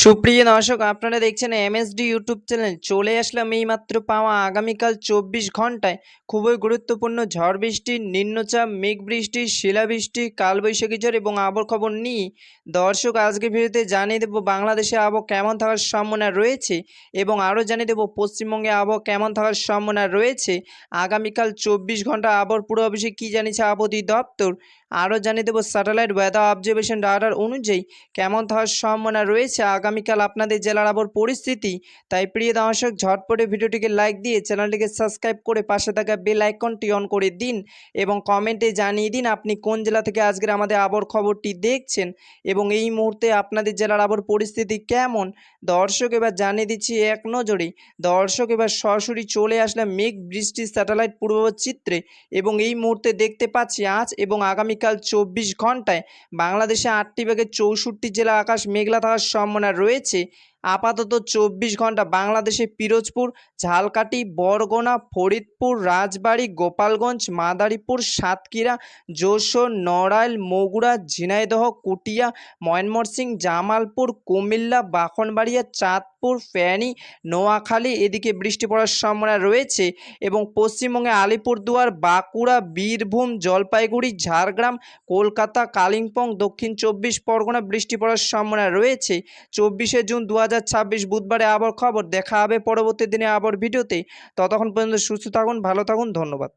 সুপ্রিয় দর্শক, আপনারা দেখছেন এমএসডি ইউটিউব চ্যানেল। চলে আসলাম এইমাত্র পাওয়া আগামীকাল 24 ঘন্টায় খুবই গুরুত্বপূর্ণ ঝড় বৃষ্টি, নিম্নচাপ, মেঘ বৃষ্টি, শিলাবৃষ্টি, কালবৈশাখী ঝড় এবং আবহাওয়ার খবর নিয়ে দর্শক আজকের ভিডিওতে জানিয়ে দেব বাংলাদেশে আবহাওয়া কেমন থাকার সম্ভাবনা রয়েছে এবং আরও জানিয়ে দেব পশ্চিমবঙ্গে আবহাওয়া কেমন থাকার সম্ভাবনা রয়েছে। আগামীকাল 24 ঘন্টা আবহাওয়ার পূর্বাভাসে কী জানিয়েছে আবহাওয়া অধিদপ্তর, আরও জানিয়ে দেব স্যাটেলাইট ওয়েদার অবজারভেশন রাডার অনুযায়ী কেমন থাকার সম্ভাবনা রয়েছে আগামীকাল আপনাদের জেলার আবহাওয়ার পরিস্থিতি। তাই প্রিয় দর্শক, ঝটপটে ভিডিওটিকে লাইক দিয়ে চ্যানেলটিকে সাবস্ক্রাইব করে পাশে থাকা বেল আইকনটি অন করে দিন এবং কমেন্টে জানিয়ে দিন আপনি কোন জেলা থেকে আজকের আমাদের আবহাওয়ার খবরটি দেখছেন এবং এই মুহূর্তে আপনাদের জেলার আবহাওয়ার পরিস্থিতি কেমন। দর্শক, এবার জানিয়ে দিচ্ছি এক নজরে। দর্শক, এবার সরাসরি চলে আসলাম মেঘ বৃষ্টির স্যাটেলাইট পূর্বাভাস চিত্রে এবং এই মুহূর্তে দেখতে পাচ্ছি আজ এবং আগামীকাল 24 ঘন্টায় বাংলাদেশে 8টি বিভাগের 64 জেলা আকাশ মেঘলা থাকার সম্ভাবনা রয়েছে। আপাতত 24 ঘন্টা বাংলাদেশে পিরোজপুর, ঝালকাঠি, বরগুনা, ফরিদপুর, রাজবাড়ী, গোপালগঞ্জ, মাদারীপুর, সাতক্ষীরা, যশোর, নড়াইল, বগুড়া, ঝিনাইদহ, কুটিয়া, ময়মনসিংহ, জামালপুর, কুমিল্লা, ব্রাহ্মণবাড়িয়া, চাঁদপুর, ফেনী, নোয়াখালী এদিকে বৃষ্টি পড়ার সম্ভাবনা রয়েছে এবং পশ্চিমবঙ্গে আলিপুরদুয়ার, বাঁকুড়া, বীরভূম, জলপাইগুড়ি, ঝাড়গ্রাম, কলকাতা, কালিম্পং, দক্ষিণ 24 পরগনা বৃষ্টি পড়ার সম্ভাবনা রয়েছে। 24শে জুন 2026 বুধবারে আবহাওয়ার খবর। দেখা হবে পরবর্তী দিনে আবহাওয়ার ভিডিওতে। ততক্ষণ পর্যন্ত সুস্থ থাকুন, ভালো থাকুন, ধন্যবাদ।